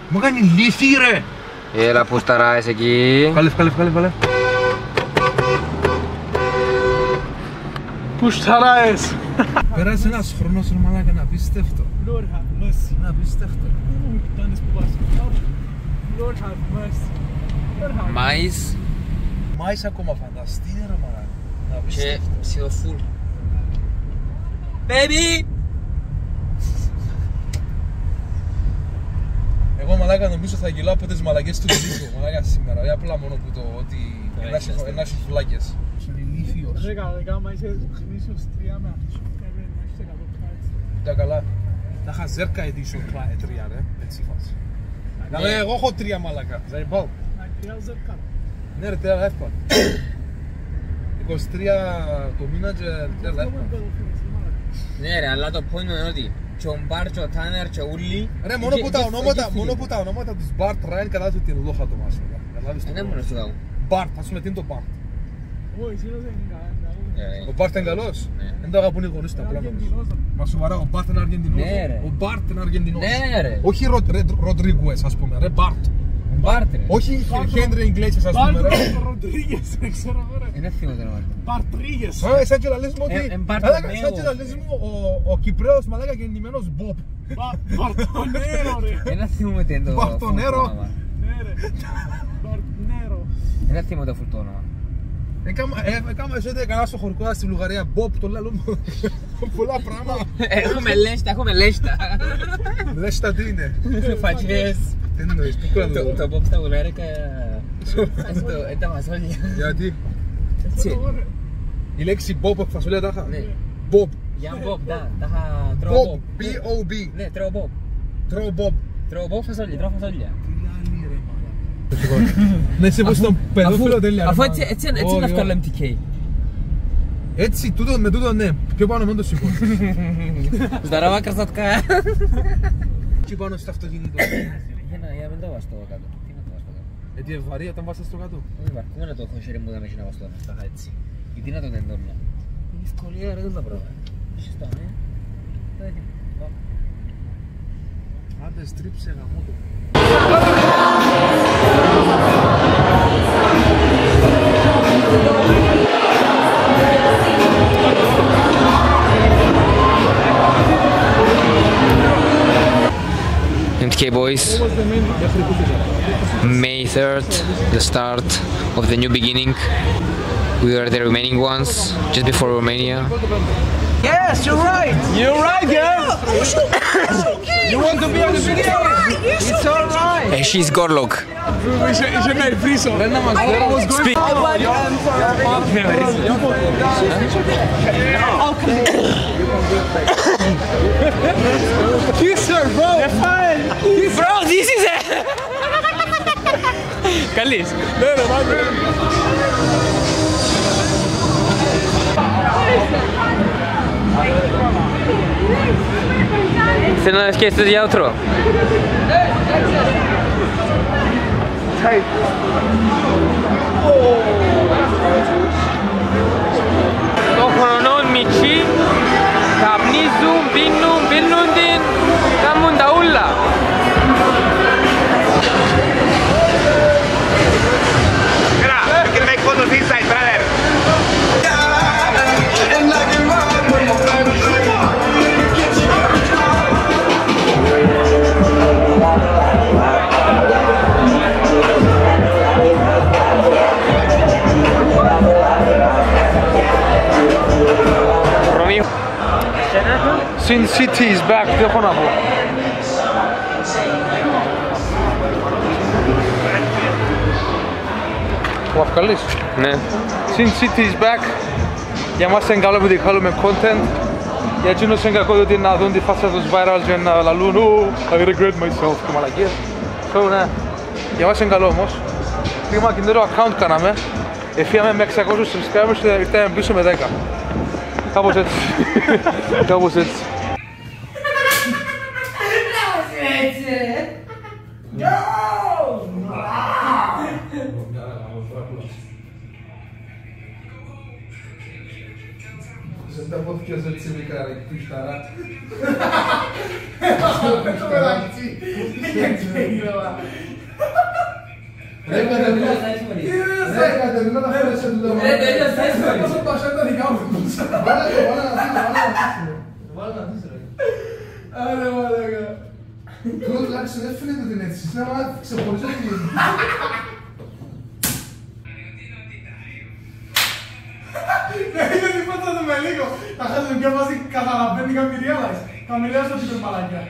Μου κάνει λύθη ρε! Έλα που σταράες εκεί. Καλέ. Πού σταράες! Πέρασε ένας χρόνος ρε μαλάκα, να απίστευτο. Να απίστευτο. Μάης Μάης ακόμα φανταστεί ρε μαλάκα. Να και απίστευτο. ψιλοφούλ. Baby! Εγώ μαλάκα νομίζω θα γελάω από τις μαλακές του Γελίκου μαλάκα σήμερα. Ή απλά μόνο που το ότι ένα έχει φουλάκες. Είναι ηλίθιος. Τα καλά. Τα είχα ζέρκα edition 3 ρε, έτσι φάση. Δηλαδή εγώ έχω 3 μαλάκα, ζαϊμπάω. Ναι ρε, 3 εύκολα. 23 το μήνα και 3 εύκολα. Ναι ρε, αλλά το point είναι ότι και ο Μπάρ και ο Τάνερ και ούλοι. Ρε, μόνο που τα ονόματα τους Μπάρτ Ράιν κατάλαβες ότι είναι λόγα το μάσο. Είναι μόνο στο κάπου. Μπάρτ, ας πούμε τι είναι το Μπάρτ. Ο Μπάρτ είναι καλός. Δεν το αγαπούν οι γονείς τα πράγματα. Μα σοβαρά, ο Μπάρτ είναι Αργεντινός. Ο Μπάρτ είναι Αργεντινός. Ναι ρε. Όχι Ροντρίγκουες ας πούμε, ρε Μπάρτ. Μπάρτ ρε. Όχι Χέντρε Ιγκλέσιας ας πούμε ρε. Είναι εύθυμο το όνομα. Μπαρτρίγες. Σαν και να λες μου ότι... Σαν και να λες μου ο Κυπρέος μαλάκα γεννημένος Μποπ. Μπαρτονέρο ρε. Ένα θυμούμε τι είναι το Μπαρτονέρο. όνομα. Ναι ρε. Μπαρτονέρο. Ένα θυμούμε το φουλτό όνομα. Έκαμε εσύ ότι έκανα στο χωρικό στη Βουλγαρία Μποπ, το λέω πολλά πράγματα. Έχουμε λέστα. Λέστα τι είναι. Φατσιές. Τι εννοείς, πού κρατώ. Το Bob στα βουλγάρικα είναι τα μασόλια. Γιατί Έτσι. η λέξη Bob φασολία τα είχα. Ναι. Bob. Για Bob, τα είχα τρώω Bob, Bob. B-O-B. Ναι, τρώω Bob. Τρώω Bob. Τρώω Bob φασόλια, τρώω φασόλια. Ναι, σε πως τον παιδόφιλο τέλεια. Αφού έτσι είναι αυτό το MTK. Έτσι, με τούτο ναι. Πιο πάνω με το σηκώ. Здорово, красотка. Και πάνω στο αυτοκίνητο. Για να μην το βάζω κάτω. Τι να το βάζω κάτω. Γιατί βαρύ όταν βάζεις στο κάτω. Όχι βαρκούμε να το έχω χέρι μου να με να βάζω τα έτσι. Γιατί να το τεντώνω. Είναι ευκολία ρε το πράγμα. Έχεις το ναι. Άντε στρίψε γαμό το. MTK boys, May 3rd, the start of the new beginning. We are the remaining ones, just before Romania. Yes, you're right. You're right, girl. You want to be on the video? It's all right. And she's Gorlok. Είσαι με βρίσω. Speak. Kiss her, bro. Bro, this is it. Καλής. Ναι, ρε, μάγκε. Θέλω να σκέφτεσαι για outro. Το χρονών μητσί καπνίζουν, πίνουν την, κάνουν τα ούλα. You can make photos inside, brother. Sin City is back, τι έχω να πω. Ο Αυκαλής. Ναι. Sin City is back. Για μας είναι καλό που διχάλουμε content. Για εκείνους είναι κακό ότι να δουν τη φάση τους viral και να λαλούν I regret myself και μαλακίες. Ναι. Για μας είναι καλό όμως. Πήγαμε κινητήριο account κάναμε. Εφύγαμε με 600 subscribers και ήρθαμε πίσω με 10. Κάπως έτσι. Κάπως έτσι. Ποιος έτσι μικρά ρε κουστάρα. Ρε Κατερίνα να φέρεις σε το δωμάτιο. Πόσο πασά τα δικά μου. Βάλε να αφήσεις ρε. Άρε μαλάκα. Του τουλάχιστον δεν φαίνεται την έτσι. Είναι να ξεχωριζό την γίνει. Είναι τίποτα το με λίγο. Τα χάζω και βάζει καταλαβαίνει καμιλιάδας. Καμιλιάδας το τύπος μαλάκια.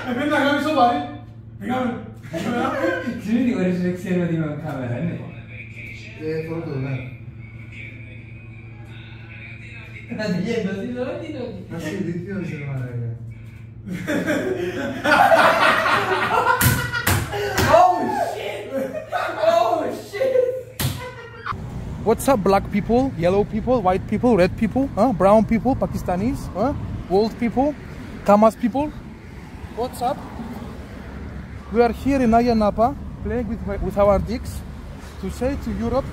Εμείς να κάνεις σοβαρή. Ξέρεις τι μπορείς να ξέρει ότι είμαι με κάμερα, ναι. Φορώ το ναι. Να τη βγαίνω, τι λέω, τι λέω. Να συντηθείω σε μαλάκα. Oh shit! What's up, black people, yellow people, white people, red people, brown people, Pakistanis, old people, Kamas people? What's up? We are here in Ayia Napa playing with our dicks to say to Europe,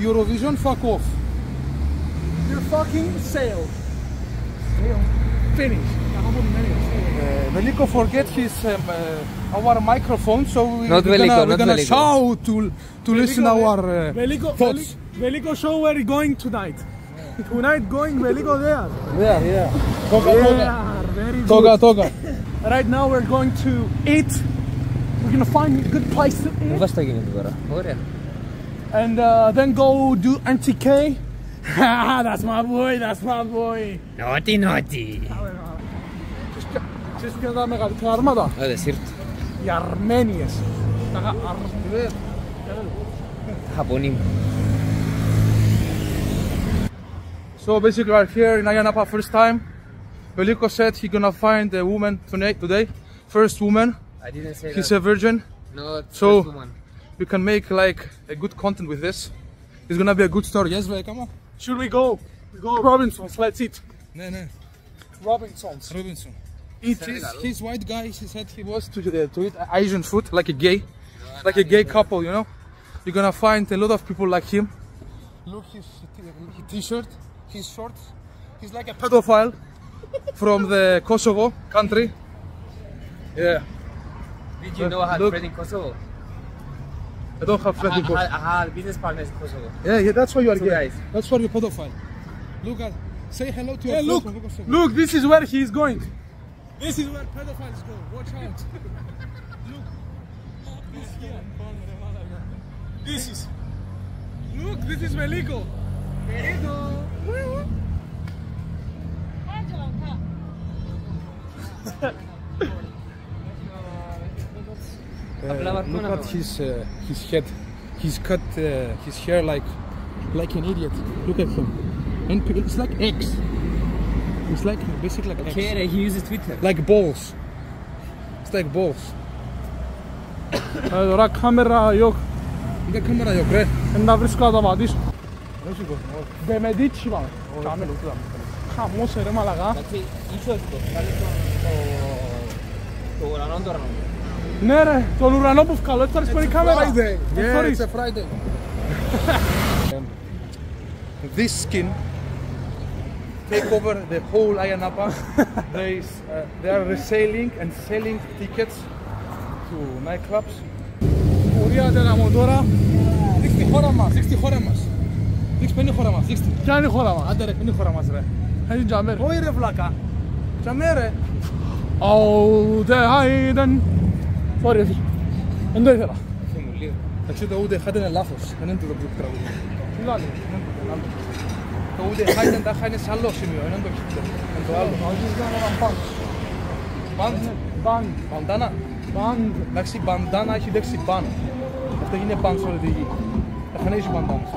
Eurovision, fuck off. You're fucking sailed. Finish. Veliko forget his our microphone, so we're gonna shout to listen our thoughts. Veliko show where we going tonight. Tonight going Veliko there. Yeah. Toga. Right now we're going to eat. We're gonna find a good place to eat. Πώς θα γίνεται τώρα, ωραία. And then go do NTK. That's my boy. Naughty. Ξέρεις ποια είναι τα μεγαλύτερα άρματα? Desert. Οι Αρμένιες. Japonim. So basically we're here in Ayia Napa first time. Veliko said he's gonna find a woman today. First woman. I didn't say He's that. a virgin. No, it's So first woman. we can make like a good content with this. It's gonna be a good story. Yes, Veliko? Should we go? We go Robinsons, let's eat. No. Robinsons. Robinson. He's white guy. He said he was to eat Asian food like a gay, gay couple. You know, you're gonna find a lot of people like him. Look his t-shirt, his shorts. He's like a pedophile from the Kosovo country. Yeah. Did you know I had Look. friends in Kosovo? I don't have friends in Kosovo. I had business partners in Kosovo. Yeah, that's why you are Two gay. guys. That's why you're pedophile. Look at, say hello to your Hey, look, friends from Kosovo. look, this is where he's going. This is where pedophiles go. Watch out. Look, this here. This is. Look, this is Veliko. Look at his head. He's cut his hair like an idiot. Look at him. And it's like eggs. It's like basically like eggs. Okay, he uses Twitter. Like balls. It's like balls. Τώρα κάμερα γιοκ. Είναι κάμερα γιοκ, ρε. Να βρίσκω να τα πατήσω. Δεν σηκώ. Δεμεντίτσι πάμε. Χαμός ρε μαλαγά. Εντάξει, ίσως το βγάλει το ουρανό τώρα. Ναι ρε, τον ουρανό που βγάλω, έτσι θα ρίχνει η κάμερα. Yeah, it's a Friday. This skin take over the whole Ayia Napa. They are reselling and selling tickets to nightclubs. Πορεία τελαμώ τώρα. Δείξτε τη χώρα μας, δείξτε τη χώρα μας. Δείξτε ποια είναι η χώρα μας, δείξτε. Ποια είναι η χώρα μας? Άντε ρε, ποια είναι η χώρα μας ρε. Έχει τζαμέρ. Όχι ρε βλάκα. Τζαμέ ρε. Oh, the Hayden. Sorry, εσύ. Δεν το ήθελα. Εντάξει το ούτε χάτε είναι λάθος. Δεν είναι το τραγούδι. Τι λέει? Το ούτε χάτε τάχα είναι σε άλλο σημείο. Είναι το άλλο. Μπαντ. Μπαντάνα. Εντάξει, μπαντάνα έχει λέξη μπαν. Αυτό είναι μπαν σε όλη τη γη. Δεν έχει μπαντάνες.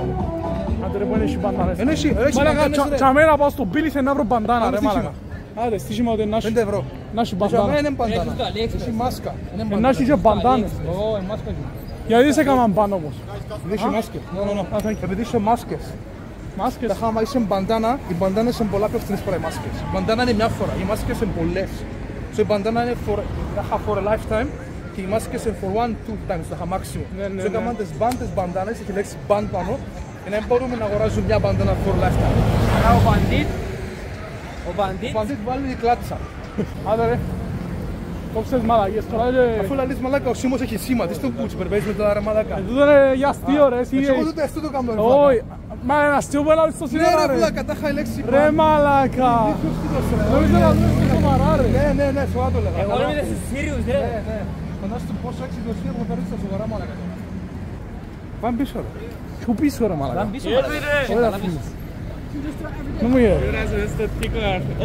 Άντε ρε, που είναι μπαντάνες. Δεν έχει μπαντάνες ρε. Τσαμένα πάω στον πύλη σε να βρω μπαντάνα ρε μάλακα. Άντε, στήσιμα ότι να έχει 5 ευρώ. μπαντάνα. Δεν είναι μπαντάνα. Έχει μάσκα. Να έχει και μπαντάνες. Ω, μάσκα. Γιατί σε έκαναν πάνω όμως? Έχει μάσκες. Επειδή είσαι μάσκες. Μάσκες. Άμα είσαι μπαντάνα, οι μπαντάνες είναι πολλά πιο φθηνές παρά οι μάσκες. Η μπαντάνα είναι μια φορά, οι μάσκες είναι πολλές. So η μπαντάνα είναι for a lifetime και οι μάσκες for 1-2 times το maximum. So έκαναν τις μπαντάνες, έχει λέξει μπαντ πάνω, και να μην μπορούμε να αγοράζουμε μια μπαντάνα for lifetime. Άρα ο Μπαντίτ βάλει η κλάτσα. Άντε ρε. Κόψες μαλακίες τώρα Αφού λαλείς μαλάκα, ο Σίμος έχει σήμα, τι στον κούτσι, περπέζεις με το άρα μαλάκα. Εδώ είναι για αστείο ρε, εσύ. Εγώ τότε αυτό το κάνω ρε. Όχι, μα είναι αστείο που έλαβες στο σύνορα Ναι ρε ρε. πουλά, κατάχα η λέξη Ρε μαλάκα. Νομίζω να δώσεις το σοβαρά ρε. Ναι, σοβαρά το λέγα. Εγώ είμαι σε Sirius ρε. Ναι. Φαντάσου πόσο έξυπνος είναι που θα παίρνεις τα σοβαρά μαλάκα. Πάμε πίσω ρε. Πού πίσω ρε μαλάκα. Δεν μου γύρω.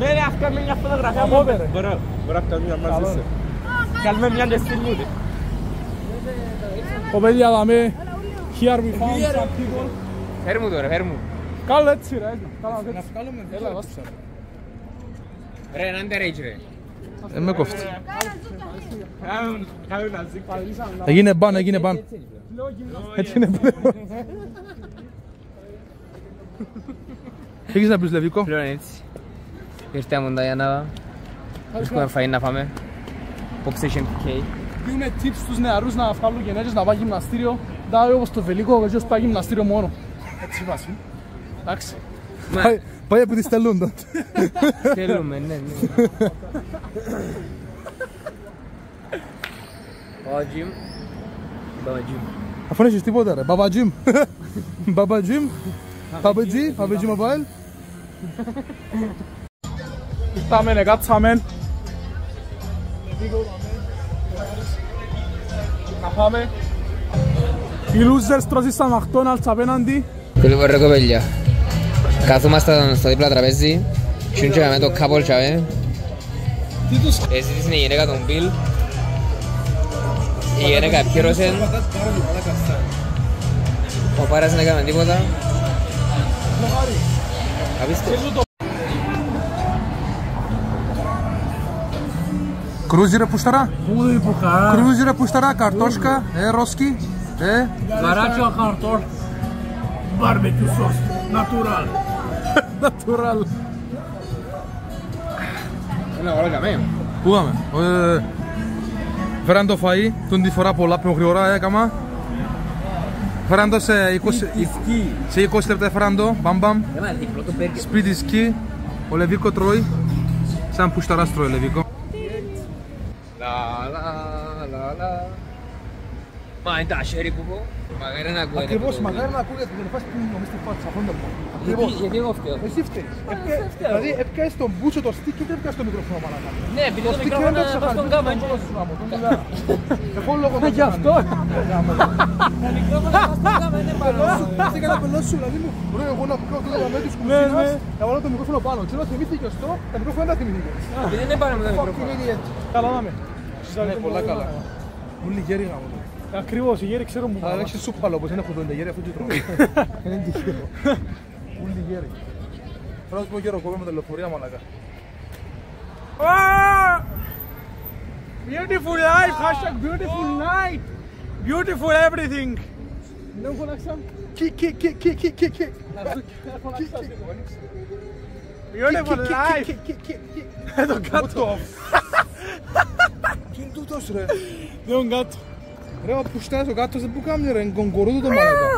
Ρε ας κάνουμε μια φωτογραφία μου. Μπορώ να κάνω μια μαζί σου. Κάνουμε μια δεστινού. Κοπέλια δαμε. Here we found some people. Φέρ μου τώρα, φέρ μου. Κάλω έτσι ρε. Καλά Να έτσι. βγάλουμε Έλα δώστε. Ρε, είναι underage ρε. με κόφτει. Έγινε μπαν. Έτσι είναι μπαν. Έχεις να πεις λευκό? Πλέον έτσι. Ήρθαμε για να βρίσκουμε φαΐ να φάμε. Popstation K. Δίνουμε tips στους νεαρούς να βγάλουν γενέτσες να πάει γυμναστήριο. Δάει όπως το βελικό, ο γιος πάει γυμναστήριο μόνο. Έτσι βάση. Εντάξει. Πάει από τη στελούντα. Θέλουμε, ναι. Μπαμπατζίμ. Αφού έχεις τίποτα ρε, μπαμπατζίμ. Μπαμπατζίμ. Παπετζί μοβάιλ. Ήρθαμε, κάτσαμε. Να πάμε. Οι losers τρώσουν στα McDonald's απέναντι. Λοιπόν ρε κοπέλια. Καθόμαστε στο δίπλα τραπέζι. Και με το couple τσαβέ. Εσύ της είναι η γυναίκα των Bill. Η γυναίκα επιχείρωσε. Ο Πάρας δεν έκαμε τίποτα. Απίστευτο. Κρούζι ρε πουσταρά. Κρούζι ρε πουσταρά, καρτόσκα, ρόσκι. Βαράτσιο χαρτόρ. Barbecue sauce. Natural. Natural. Ένα γόλο καμέ. Πού πάμε? Φέραν το φαΐ, τον τη φορά πολλά πιο γρήγορα έκαμα. Φέραν το σε 20 λεπτά φέραν το, μπαμπαμ. Σπίτι σκι, ο Λεβίκο τρώει. Σαν πουσταράς τρώει ο Λεβίκο. Μα είναι τα χέρι που πω. Μακάρι να ακούγεται. Ακριβώς, μακάρι να ακούγεται, δεν φας που νομίζεις τη φάτσα, αυτό είναι το ακριβώς. Γιατί εγώ φταίω. Εσύ φταίεις. Δηλαδή έπιασες τον μπούτσο, το στίκι και έπιασες το μικρόφωνο μαλάκα. Ναι, επειδή το μικρόφωνο είναι πάνω στον κάμα. Εγώ λόγω να Γι' αυτό. Το μικρόφωνο είναι πάνω στον κάμα, είναι πάνω. Τι έκανα πελός σου, δηλαδή μου. Ρε, εγώ να πω ότι με τους κουμπίνας, να βάλω το μικρόφωνο πάνω. Ξέρω, θυμήθηκε αυτό, τα μικρόφωνα δεν θυμήθηκε. Επειδή δεν πάνε με το μικρόφωνο. Καλά να με. Ναι, πολλά καλά. Μου λιγέρι γάμο. Ακριβώς, οι γέροι ξέρουν που Αλλά πάμε. έχει σούπαλο όπως είναι χοντό, λιγέρι αυτό και τρώω. Είναι τυχαίο. Μου λιγέρι. Πρέπει να σου πω γέρο κόβε με τα λεωφορεία μαλακά. Beautiful life, hashtag beautiful night. Beautiful everything. Δεν φωνάξα. Κι. Beautiful life. Εδώ κάτω. Τι είναι τούτος ρε. Δεν κάτω. Ρε μα που στάς ο κάτος δεν που κάνει ρε, κογκορούδο το μαλακά.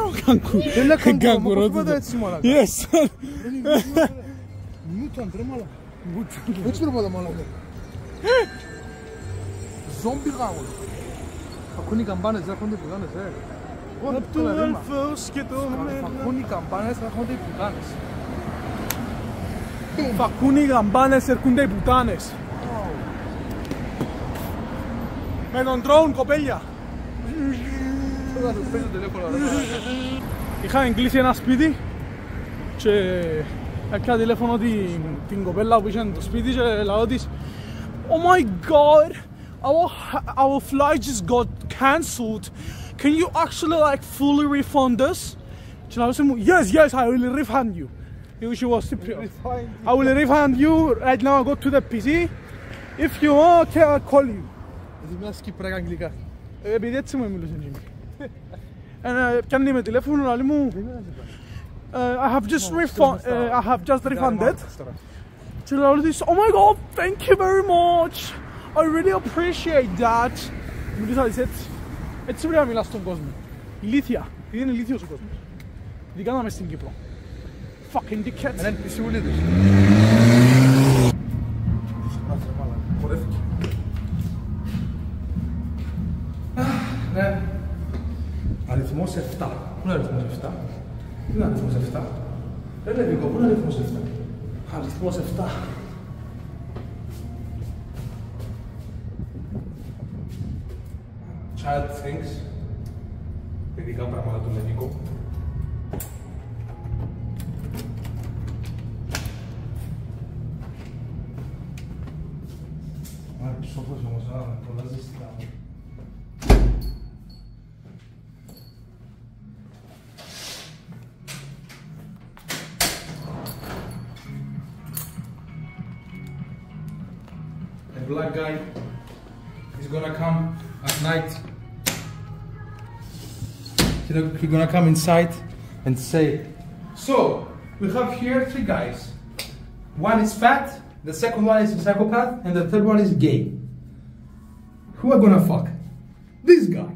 Δεν είναι καγκουρό, μα πώς είπατε έτσι μαλακά. Yes. Mutant ρε μαλακά. Έτσι πρέπει να μαλακά. Ζόμπι γάμος. Ακούν οι καμπάνες, δεν έρχονται οι πουγάνες ρε. Απ' το έλφος και το μέλλον. Ακούν οι καμπάνες, δεν έρχονται οι πουγάνες. Θα ακούν οι γαμπάνες, έρχονται οι πουτάνες. Με τον drone, κοπέλια. Είχαμε κλείσει ένα σπίτι και έπια τηλέφωνο την κοπέλα που είχε το σπίτι και λέω της Oh my god, our flight just got cancelled. Can you actually like fully refund us? Και λέω μου Yes, I will refund you. She was Cypriot. I will refund you right now. Go to the PC. If you want, okay, I'll call you. Είσαι μια σκύπρα αγγλικά. Επειδή έτσι μου μιλούσε η Jimmy. Πιάνει με τηλέφωνο, λέει μου I have just refunded. Και λέω της, oh my god, thank you very much. I really appreciate that. Μην θα δεις έτσι. Έτσι πρέπει να μιλάς στον κόσμο. Ηλίθια. Είναι ηλίθιος ο κόσμος. Ειδικά να μες στην Κύπρο. Fucking dickheads. Είναι πισί ούλοι τους. Ναι. Αριθμός 7. Πού είναι αριθμός 7? Πού είναι αριθμός 7? Ρε Λεβίκο, πού είναι αριθμός 7? Αριθμός 7. Child things. Παιδικά πράγματα του Λεβίκο. Άρα ψόφος όμως, πολλά ζεστικά. A black guy is gonna come at night. He's gonna come inside and say, so we have here 3 guys. One is fat, the second one is a psychopath, and the third one is gay. Who are gonna fuck? This guy.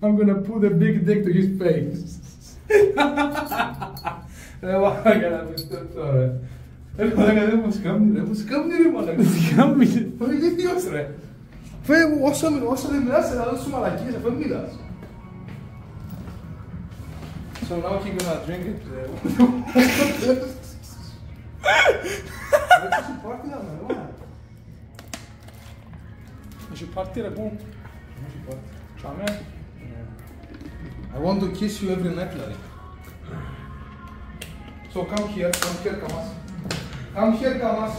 I'm gonna put a big dick to his face. Δεν μαλάκα να πεις τώρα. Ρε μαλάκα δεν μας κάμνει ρε, μας κάμνει ρε μαλάκα. Τι κάμνει ρε. Φάει γήθιος ρε. Φάει όσο δεν μιλάς θα δώσω μαλακίες, αφού μιλάς. So now he's gonna drink it. Έχει πάρτι ρε πού. Τσάμε. I want to kiss you every night, Larry. So come here, Kamas. Come here, Kamas.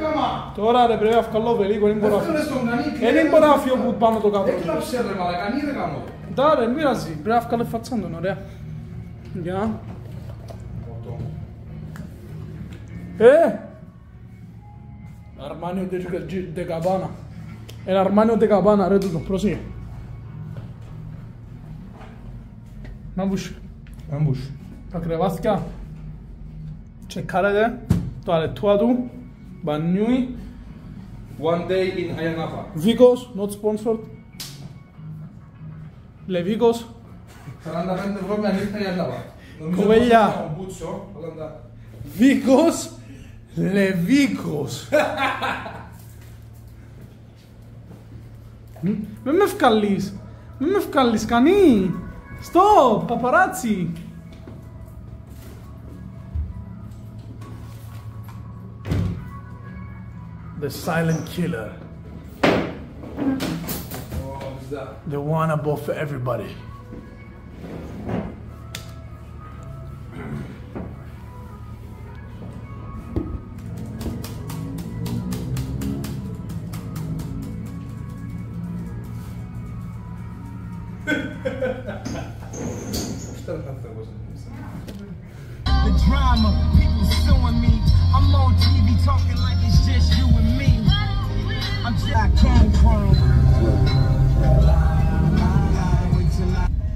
Kama! Τώρα ρε πρέπει να βγάλω βελίκο, δεν μπορώ να φύγω που πάνω το κάτω. Έκλαψε ρε μαλακά, νι ρε γάμο. Ντά ρε, μοιράζει, πρέπει να βγάλω φατσάν τον, ωραία. Για. Αρμάνιο de Cabana. Ένα Αρμάνιο de Cabana ρε τούτο, πρόσεχε. Μάμπους. Τα κρεβάθηκια. Τσεκάρετε το αλετούα του. Μπανιούι. One day in Ayanapa. Βίκος, not sponsored. Λεβίκος. 45 ευρώ με ανήρθα η Αyanapa. Κοπέλια. Βίκος. Λεβίκος. Μη με ευκαλείς. Μη με ευκαλείς κανεί. Στοπ, παπαράτσι. The silent killer. The one above everybody. The drama, people suing me. I'm on TV talking like it's just you and me. I'm just I come from.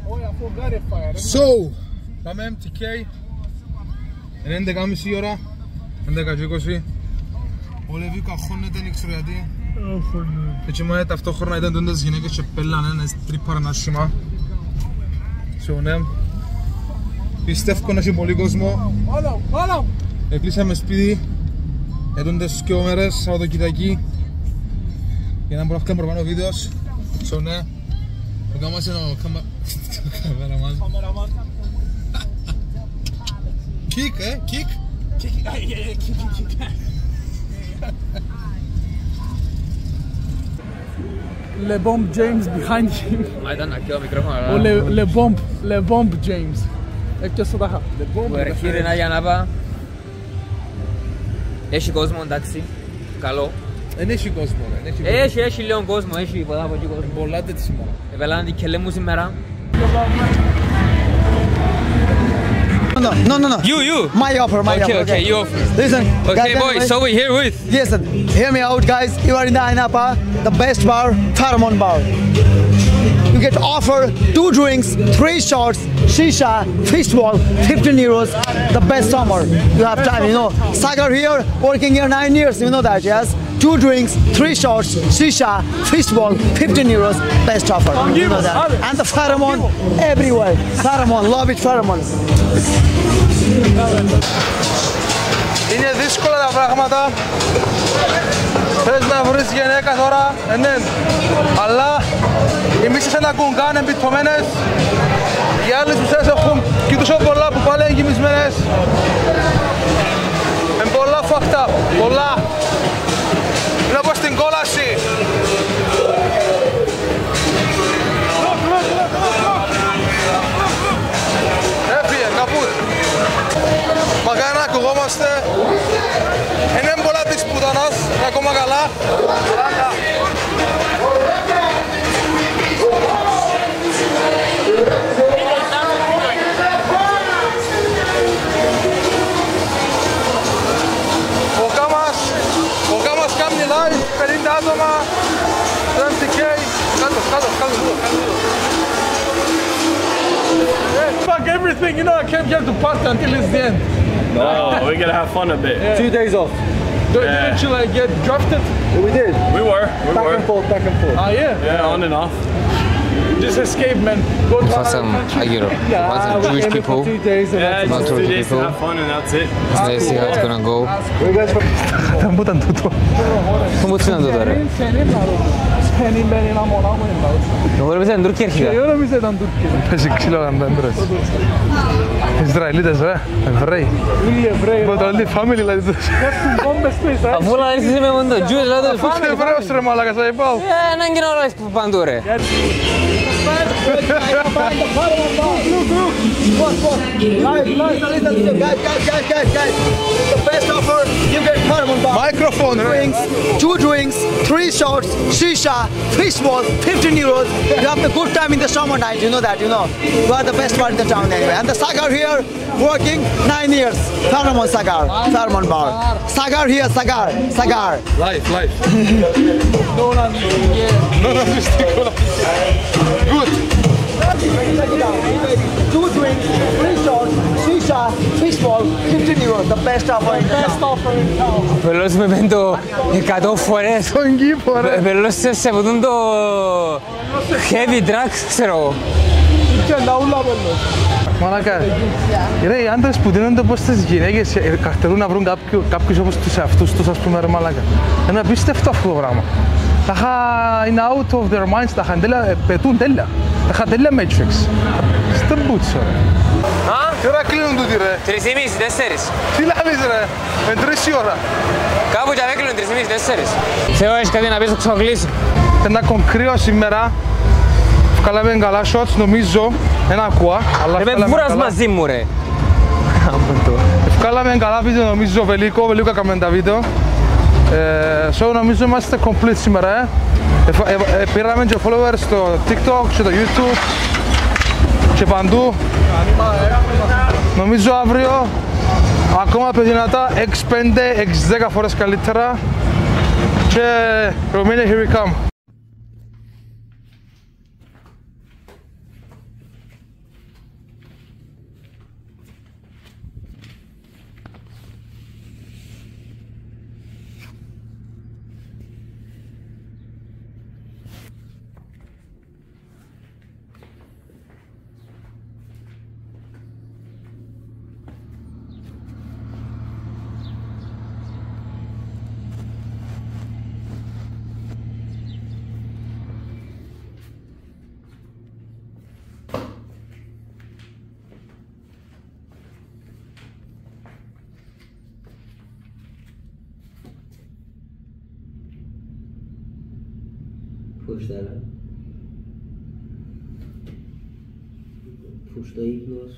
Oh, I forgot it fire. So, πάμε MTK. Είναι 11.30 η ώρα. 11:20. Ο Λεβίκο αγχώνεται, δεν ξέρω γιατί. Έτσι μόνο ταυτόχρονα ήταν τόντες γυναίκες και πέλανε, είναι τρύπαρα ένα σήμα. So, ναι. Πιστεύω να έχει πολύ κόσμο. Εκλείσαμε σπίτι για τόντες 2 μέρες, Σαββατοκυριακή. Για να μπορώ να κάνω παραπάνω βίντεος. So, ναι. Ο Κάμας είναι ο καμεραμάν. Kick, kick. Le Bomb James behind him. Ήταν εκεί το μικρόφωνο. Ο Le Bomb James. Έπιασε το τάχα. Που έρχεται ένα Γιαννάπα. Έχει κόσμο εντάξει. Καλό. Δεν έχει κόσμο ρε. Έχει λίγο κόσμο. Έχει πολλά από εκεί κόσμο. Πολλά τέτοια. Επέλανε την κελέ μου σήμερα. No. You. My offer. Okay, you offer. Listen. Okay, boys, so we're here with. Listen, hear me out, guys. You are in the Ayanapa, the best bar, Pheromone Bar. You get offer 2 drinks, 3 shots, shisha, fish ball, 15 euros. The best summer. You have time, you know. Sagar here, working here 9 years. You know that, yes. 2 drinks, 3 shots, shisha, fishball, 15 euros, best offer. You know that. And the pheromone everywhere. Pheromone, love it, pheromone. Είναι δύσκολα τα πράγματα. Θες να βρεις γυναίκα τώρα, ναι. Αλλά εμείς είσαι ένα κουγκάν εμπιτωμένες. Οι άλλες ουσίες έχουν και τόσο πολλά που πάλι είναι γυμισμένες. Είναι πολλά fucked up, πολλά. Είναι όπως την κόλαση. Έφυγε, καπούτ. Μακάρι να ακουγόμαστε. Είναι πολλά της πουτανάς, είναι ακόμα καλά. Ο Κάμας κάνει live, 50 άτομα, 20k. Κάτω. Fuck everything, you know I came here to party until it's the end. No, we gotta have fun a bit. Yeah. 2 days off. Didn't you like get drafted? We did. We were. Back and forth. Ah yeah? Yeah, on and off. Just escape, man. Go to For some Jewish people. For 2 days and Yeah, that's just Not 2 to days to people. have fun and that's it. Let's see how it's gonna go. Where you guys from? Δεν μου ήταν τούτο. Cum puțin de doare? Σπένιν μπαίνει ένα μονάχο είναι λαός. Εγώ νομίζω είναι Τουρκία αρχικά. Εγώ νομίζω ήταν Τουρκία. Παίζει ξύλο να τα έντρες. Ισραηλίτες ρε, Εβραίοι. Όλοι Εβραίοι. Με το όλη family δηλαδή τους. Έχουν μπόμπες πίσω. Αφού να έρθεις με μόνο το Jews, λέω το Αφού είσαι Εβραίος ρε μάλακα, σας είπα. έναν κοινό όλες παντού ρε. Guys. The best offer, you get pheromone bar. Microphone ρε. 2 drinks, 3 shots, shisha, fishball, 15 euros. You have the good time in the summer night, you know that, you know. You are the best bar in the town anyway. And the Sagar here, working 9 years. Pheromone Sagar, pheromone bar. Sagar here, Sagar. Live. No, Good. 2 drinks, 3 shots, shisha, fishball, 15 euros. The best offer in the town. Πελώσουμε με το 100 φορές. Στον κήπο ρε. Πελώσουμε σε αυτόν το heavy drug, ξέρω εγώ. Και λαούλα πέλος. Μαλάκα, ρε οι άντρες που δίνονται πως τις γυναίκες καρτερούν να βρουν κάποιους όπως τους εαυτούς τους, ας πούμε ρε μαλάκα. Είναι απίστευτο αυτό το πράγμα. Τα είναι out of their minds, τα πετούν τέλεια. Τα τέλεια Matrix. Στην πούτσο ρε. Τι ώρα κλείνουν τούτοι ρε. 3,5, 4. Τι λάβεις ρε, με 3 η ώρα. Κάπου και με κλείνουν 3,5, 4. Θεό, έχεις κάτι να πεις στο ξοκλήσει. Ένα κονκρίο σήμερα. Βγάλαμε καλά shots, νομίζω. Ένα ακούα. Ρε βούρας μαζί μου ρε. Βγάλαμε καλά βίντεο νομίζω Βελίκο έκαμε τα βίντεο. Νομίζω είμαστε complete σήμερα. Πήραμε και followers στο TikTok και στο YouTube και παντού. Νομίζω αύριο ακόμα πιο δυνατά, X5, X10 φορές καλύτερα. Και Romania, here we come. Push that up. Push the ύπνος.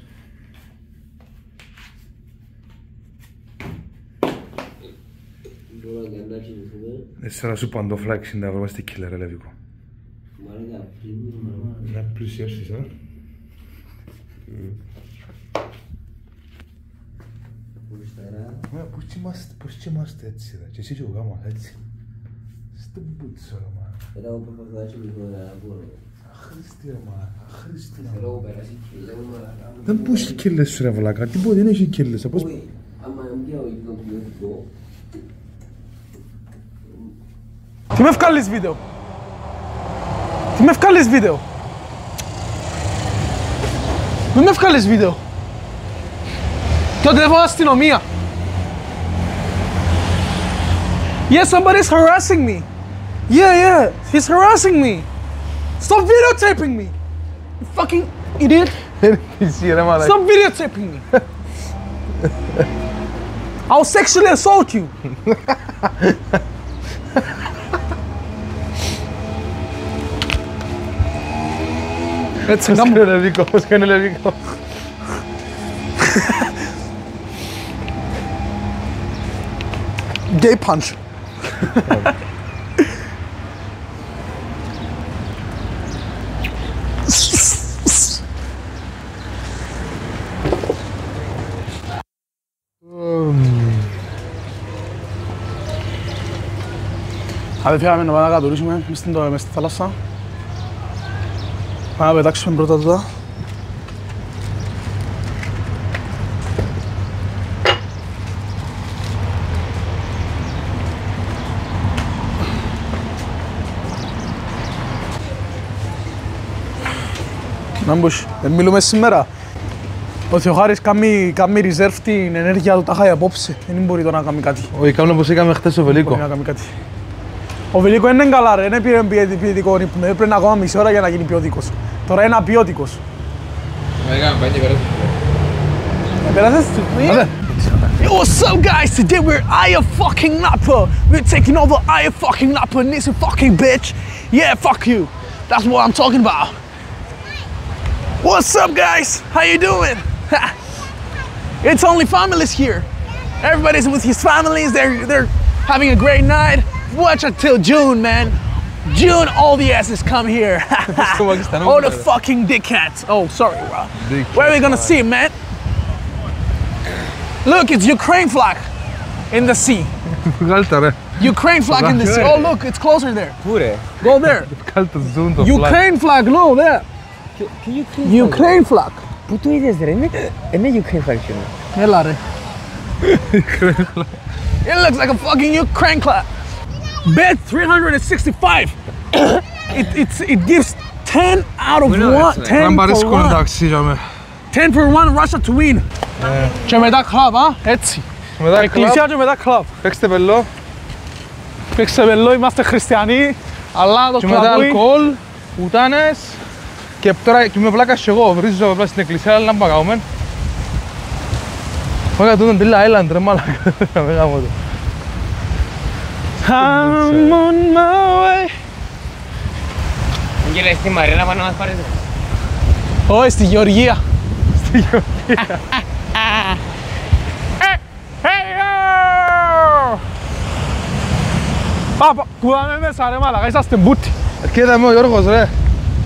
Μπορώ να κοιμηθούμε. Εσένα σου παντοφλάκι να βρούμε στη killer ρε Λεβίκο. Μαλάκα, πλήγουμε μαμά. Να πλησιάσεις, Πώς κοιμάστε έτσι ρε, και εσύ και ο γάμος έτσι. Στην πούτσο ρε μα. Era un proprio di lavoro. Αχρήστη ρε μα, αχρήστη ρε Però μα. per la Δεν πού έχει κέλλες σου ρε βλάκα, τίποτα δεν έχει κέλλες. Poi, a me un dia ho il antibiotico. Τι με βγάλεις βίντεο. Τι με βγάλεις βίντεο. Μην με βγάλεις βίντεο. Το τηλέφωνο αστυνομία. Yeah, somebody's harassing me. Yeah, he's harassing me. Stop videotaping me. You fucking idiot. Stop videotaping me. I'll sexually assault you. Έτσι Πώς κάνει λευκό. Gay punch. Αδερφιά, πάμε να πάμε να κατουρίσουμε μες στη θάλασσα. Πάμε να πετάξουμε πρώτα τούτα. Να μπούς, μιλούμε σήμερα. Ο Θεοχάρης κάνει reserve την ενέργεια του τάχα απόψε. Δεν μπορεί τώρα να κάνει κάτι. Όχι, κάνω όπως έκαμε χτες ο Βελίκο. Μπορεί να κάνει κάτι. Ο Βελίκο είναι καλά ρε, δεν πήρε ποιοτικό ύπνο. Έπρεπε ακόμα μισή ώρα για να γίνει ποιοτικός. Τώρα είναι απιότικος. Πέρασες. What's up guys, today we're Aya fucking Napa. We're taking over Aya fucking Napa and this fucking bitch. Yeah, fuck you. That's what I'm talking about. What's up guys, how you doing? It's only families here. Everybody's with his families, they're having a great night. Watch until June, man. June, all the asses come here. All the fucking dickheads. Oh, sorry, bro. Where are we gonna see, man? Look, it's Ukraine flag in the sea. Ukraine flag in the sea. Oh, look, it's closer there. Go there. Ukraine flag, no, there. Ukraine flag. Πού το είδες ρε, είναι Ukraine flag. Έλα ρε. It looks like a fucking Ukraine flag. Bet 365. It gives 10 out of 1. 10 for 1 Russia to win. Και μετά club, έτσι. Εκκλησία και μετά club. Παίξτε πελό. Παίξτε πελό, είμαστε χριστιανοί. Αλλά το και μετά αλκοόλ, πουτάνες. Και τώρα και με βλάκας και εγώ βρίζω στην εκκλησία, αλλά να παγάουμε. Φάγα τούτον τελά Island ρε μάλακα. I'm on my way. Μην γελάει στη Μαρίνα πάνω να μας πάρεις. Όχι, στη Γεωργία. Στη Γεωργία. Πού πάμε μέσα ρε μάλακα, είσαστε μπούτι. Κοίτα με ο Γιώργος ρε.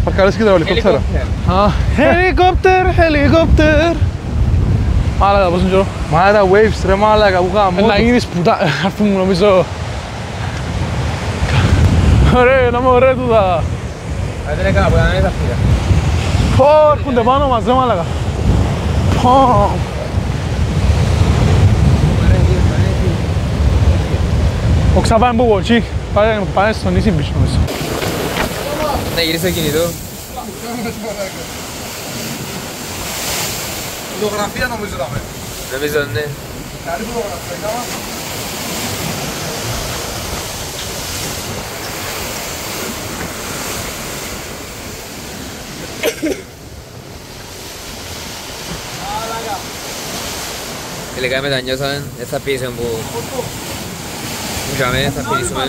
Παρκαλώς κοίτα ο ελικόπτερα. Helicopter. Μάλακα πώς είναι καιρό. Μα τα waves ρε μάλακα που κάνουμε. Να γίνεις πουτά, αφού μου νομίζω. Ωραία, να μου ωραία τούτα. Δεν έκανα που ήταν τα φύγα. Πω, έρχονται πάνω μας ρε μάλακα. Πω. Ο ξαπάνε που βοτσί, πάνε στο νησί πίσω νομίζω. Να γυρίσεις το κινητό. Φωτογραφία νομίζω τα με. Νομίζω ναι. Καλή φωτογραφία έκανα. Τελικά μετανιώσαμε, δεν θα πείσουμε που είχαμε, θα πείσουμε.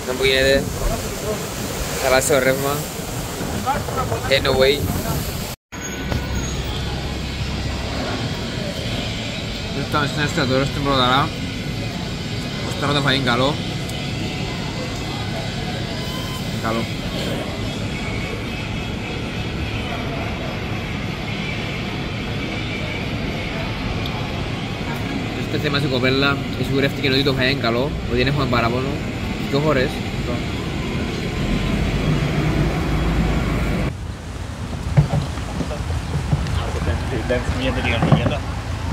Να που γίνεται, θα βάσει το ρεύμα. Anyway. Ήρθαμε στην εστιατόριο στην Πρωταρά. Ως τώρα το φαΐ είναι καλό. Καλό. Στο θέμα στην κοπέλα, σιγουρεύτηκε ότι το φαΐ είναι καλό, ότι δεν έχουμε παράπονο. 2 χώρες.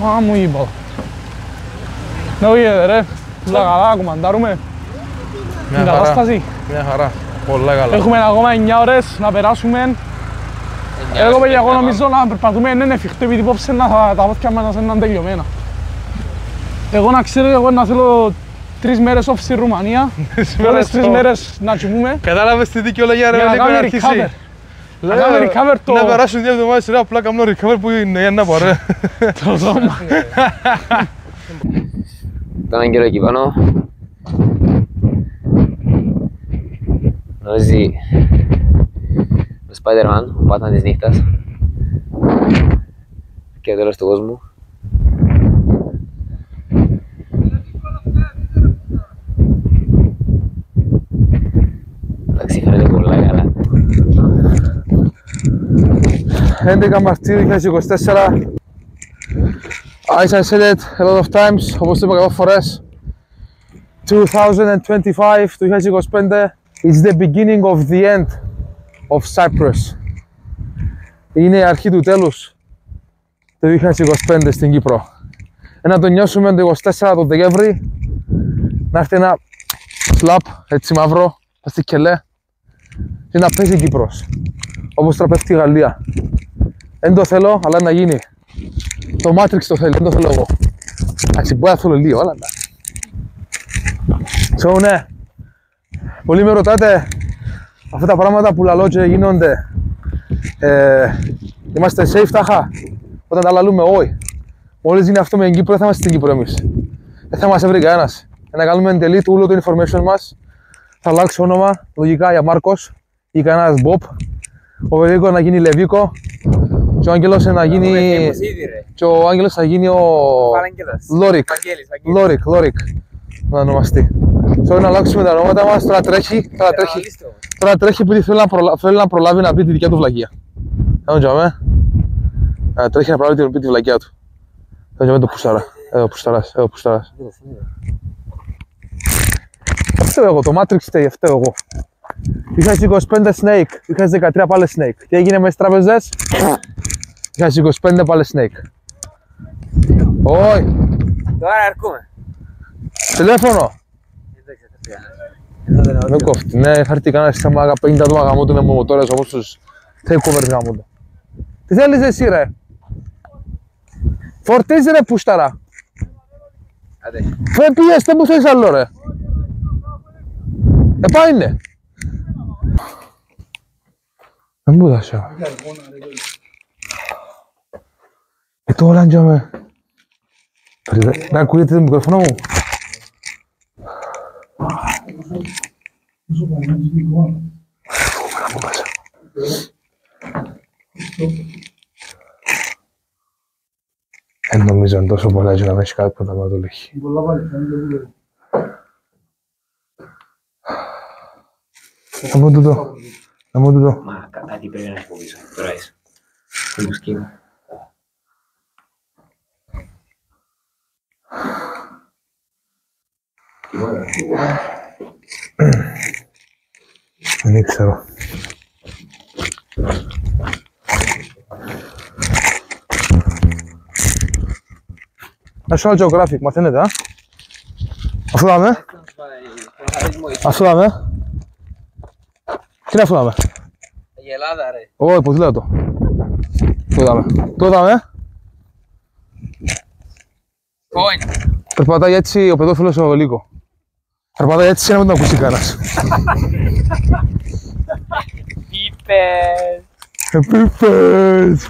Μα μου είπα. Ναι, όχι ρε, τα καλά, κουμαντάρουμε. την κατάσταση. Μια χαρά. Πολλά καλά. Έχουμε ακόμα 9 ώρες να περάσουμε. Εγώ νομίζω να περπατούμε είναι εφικτό επειδή υπόψε τα πόθηκια μας να είναι τελειωμένα. Εγώ να ξέρω, εγώ να θέλω 3 μέρες off στη Ρουμανία. Όλες 3 μέρες να κοιμούμε. Κατάλαβες τη δικαιολογία ρε Νίκο να αρχίσει. Να κάνουμε recover το... Να περάσουν 2 εβδομάδες σειρά, απλά κάνω recover που είναι για να πω ρε. Το δώμα. Ήταν καιρό εκεί πάνω. Νομίζει ο Spider-Man, ο Batman της νύχτας. Και τέλος του κόσμου. Εντάξει, φαίνεται πολλά καλά. 11 Μαρτίου 2024. As I said it a lot of times, όπως το είπα πολλές φορές, 2025, το 2025 is the beginning of the end of Cyprus. Είναι η αρχή του τέλους το 2025 στην Κύπρο. Να το νιώσουμε το 24 το Δεκέμβρη, να έρθει ένα σλαπ έτσι μαύρο, στη κελέ και να παίζει η Κύπρος, όπως τώρα πέφτει η Γαλλία. Δεν το θέλω, αλλά να γίνει. Το Matrix το θέλει, δεν το θέλω εγώ. Εντάξει, μπορεί να θέλω λίγο, αλλά εντάξει. So, ναι. Πολλοί με ρωτάτε αυτά τα πράγματα που λαλώ και γίνονται. Είμαστε safe τάχα. Όταν τα λαλούμε, όχι. Μόλις γίνει αυτό με την Κύπρο, δεν θα είμαστε στην Κύπρο εμείς. Δεν θα μας έβρει κανένας. Να κάνουμε delete όλο το information μας. Θα αλλάξει όνομα, λογικά για Μάρκος ή κανένας Μπομπ. Ο Βερίκο να γίνει Λεβίκο. Και ο Άγγελος να γίνει... Και ο Άγγελος θα γίνει ο... Λόρικ. Να ονομαστεί. Θέλω να αλλάξουμε τα ονόματα μας, τώρα τρέχει επειδή θέλει να προλάβει να πει τη δικιά του βλακεία. Τρέχει να προλάβει να πει τη βλακεία του. Θέλω να το πουστάρα. Εδώ πουστάρας. Φταίω εγώ, το Matrix φταίω εγώ. 2025 Snake, 2013 πάλι Snake. Τι έγινε με τις τραπεζές? 2025 πάλι Snake. Όχι. Τώρα έρχομαι. Τηλέφωνο. Με κόφτει. Ναι, θα έρθει κανένας άμα 50 άτομα γαμώτου με μοτόρες όπως τους takeovers γαμώτου. Τι θέλεις εσύ ρε? Φορτίζει ρε πούσταρα. Φε πήγες, δεν μου θέλεις άλλο ρε. Πάει είναι. Δεν μου δώσε. Τώρα αντιάμε. Να ακούγεται το μικρόφωνο μου. Δεν νομίζω είναι τόσο πολλά και να μην έχει κάτι που θα το λέγει. Να μου τούτο. Μα κατά τι πρέπει να έχει από πίσω. Τώρα είσαι. Το σκύμα. Δεν ξέρω. National Geographic, μαθαίνετε, αφού δάμε. Τι να αφού Η Ελλάδα ρε. Όχι, ποδήλατο. Το δάμε. Πόιν. Περπατάει έτσι ο παιδόφιλος ο Λύκο. Περπατάει έτσι να μην τον ακούσει κανένας. Επίπες.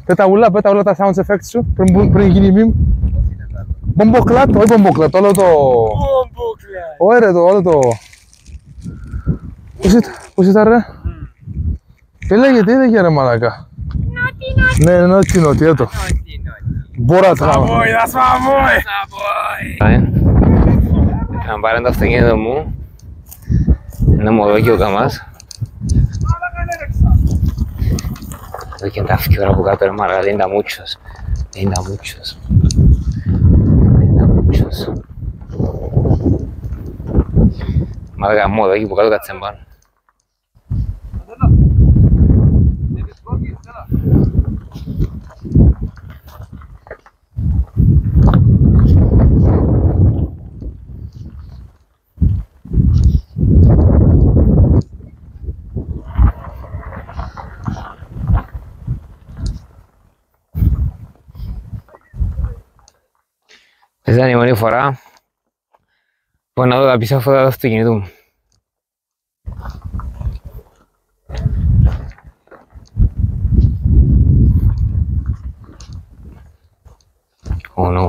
Πέτα ούλα τα sound effects σου πριν γίνει meme. Μπομποκλάτ, όχι μπομποκλάτ, όλο το... Όχι ρε, όλο το... Πώς ήταν ρε? Τι λέγε ρε μαλάκα? Ναι, νότι, έτω. Μπορώ Σαβόι, δα Σαβόι! Θα πάρω το αυτοκίνητο μου. Να μου δω και ο καμάς. Εδώ και τα φκιόρα από κάτω ρε μαλάκα, δεν είναι μούτσος. Μαλάκα μου εδώ εκεί που κάτω κάτσε πάνω. ήταν η μόνη φορά που να δω τα πίσω φώτα του αυτοκινήτου μου.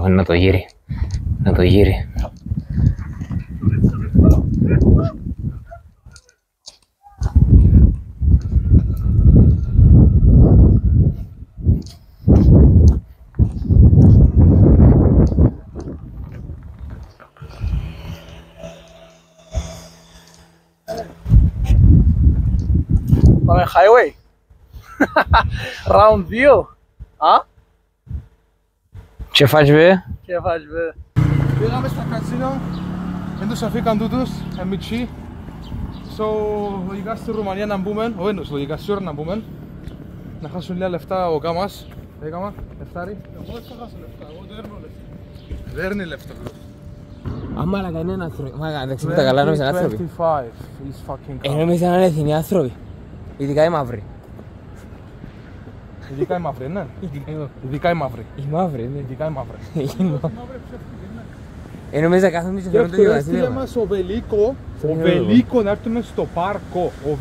Να το γύρει. Να το γύρει. Πάμε highway. Round 2. Α? Ce faci, be? Ce faci, be? Πήγαμε στα καζίνο, δεν τους αφήκαν τούτους, εμιτσί. So, λογικά στη Ρουμανία να μπούμε, ο Ένος λογικά στη ώρα να μπούμε. Να χάσουν λίγα λεφτά ο Κάμας. Έκαμα, λεφτάρι. Εγώ δεν θα χάσω λεφτά, εγώ δεν έρνω λεφτά. Δεν είναι λεφτά. Μάλακα είναι ένα άνθρωποι. Μάλακα, εντάξει τα καλά νόμιζαν άνθρωποι. 25 is fucking car. Νόμιζαν αληθινοί άνθρωποι. Ειδικά οι μαύροι. Ειδικά οι μαύροι, ναι. Ειδικά οι μαύροι. Οι μαύροι, ναι. Ειδικά οι μαύροι. Νόμιζα κάθονται και φέρουν το ίδιο έστειλε βασίλεμα. μας ο Βελίκο να έρθουμε στο πάρκο. Ο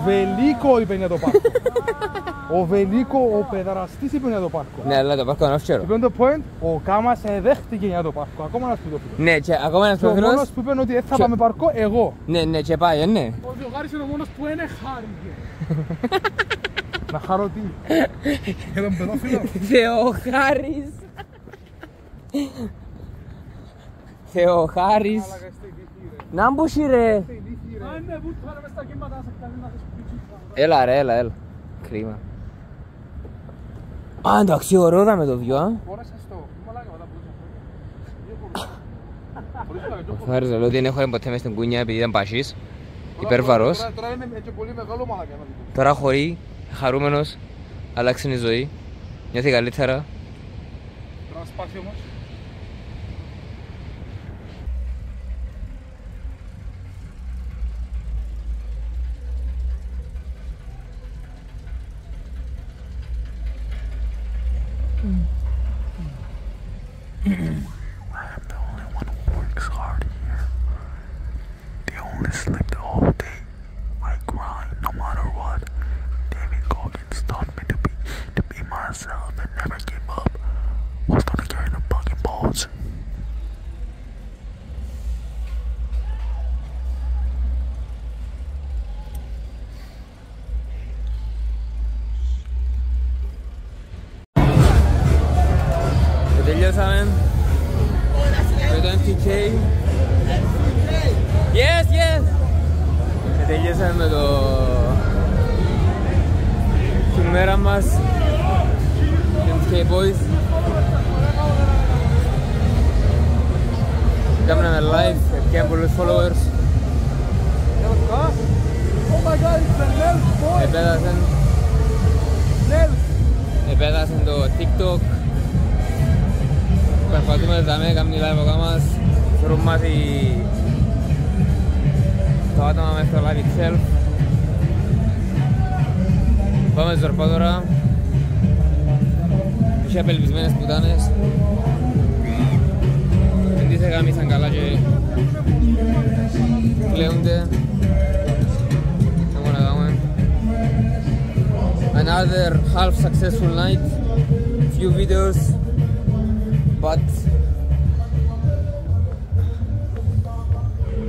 Βελίκο είπε για το πάρκο. Ο Βελίκο, ο παιδαραστής είπε για το πάρκο. Ναι, αλλά το πάρκο είναι αυξέρο. Είπε το point, ο Κάμας δέχτηκε για το πάρκο. Ακόμα ένας παιδόφιλος. Ναι, και ακόμα ένας Και ο παιδόφιλος. μόνος που είπε ότι θα πάμε πάρκο, εγώ. Ναι, ναι, και πάει, ναι. Ο Διογάρης είναι ο μόνος που είναι χάρηκε. Να χαρώ τι. Για τον παιδόφιλο. Θεοχάρης. Θεοχάρης. Να μπούσει ρε. Αν είναι που τώρα μες στα κύματα να σε κάνει να θες πίτσι. Έλα ρε, έλα. Κρίμα. Α, εντάξει, ωραίο θα με το βιώ, α. Φόρεσες το. Μαλάκα μετά που Ο Θάρης λέω ότι δεν έχω ποτέ μες στην κούνια επειδή ήταν πασίς. Υπερβαρός. Τώρα είναι και πολύ μεγάλο μαλάκα. Τώρα χωρεί, χαρούμενος, αλλάξει η ζωή. Νιώθει καλύτερα. Πρέπει να σπάσει όμως. Slept all day. I grind no matter what. David Goggins taught me to be myself and never give up. Was gonna carry the fucking balls. Τελειώσαμε με το MTK. Yes, yes! Τελειώσαμε με την μέρα μας, MTK Boys. Κάναμε live, έπιαν πολλούς followers. Επέτασαν το TikTok. Προσπαθούμε να δούμε, κάνουμε live ο Κάμας. Θέλουν μάθει το άτομα μέσα στο live itself. Πάμε ζορπά τώρα. Είχε απελπισμένες πουτάνες. Δεν τις έγαμισαν καλά και κλαίουνται. Έχουμε να κάνουμε. Another half successful night. Few videos. But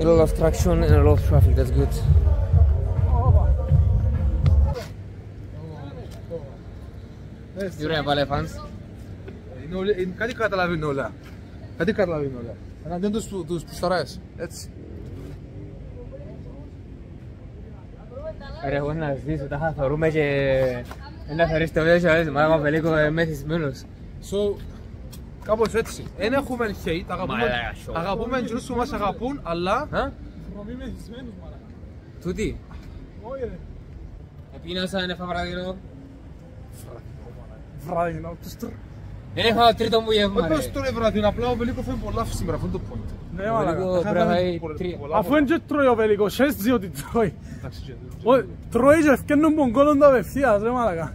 a lot of traction and a lot of traffic, that's good. Γιουρέα πάλι fans. Κάτι καταλαβαίνω όλα. Κάτι καταλαβαίνω όλα. Εναντίον τους πιστορές. Έτσι. Ρε εγώ να ζήσω, τα θα θεωρούμε και να θεωρείς το βίντεο και αρέσει, μάρα Βελίκο μεθυσμένος. So, κάπως έτσι. Εν έχουμε hate, αγαπούμε εκείνους που μας αγαπούν, αλλά... Ρωμή μεθυσμένους μαλάκα. Τούτη. Όχι ρε. Επίνασα, είναι φαβραδινό. Βράδινο, τους τρ... Δεν έχω τρίτο μου γεύμα ρε. Πώς τώρα βράδινο, απλά ο Βελίκο φέρνει πολλά σήμερα, αυτό είναι το point. Ναι μαλάκα. Πρέπει Αφού είναι και τρώει ο Βελίκος, σες διότι τρώει. Τρώει και ευκαινούν πονκόλων τα απευθείας ρε μαλάκα.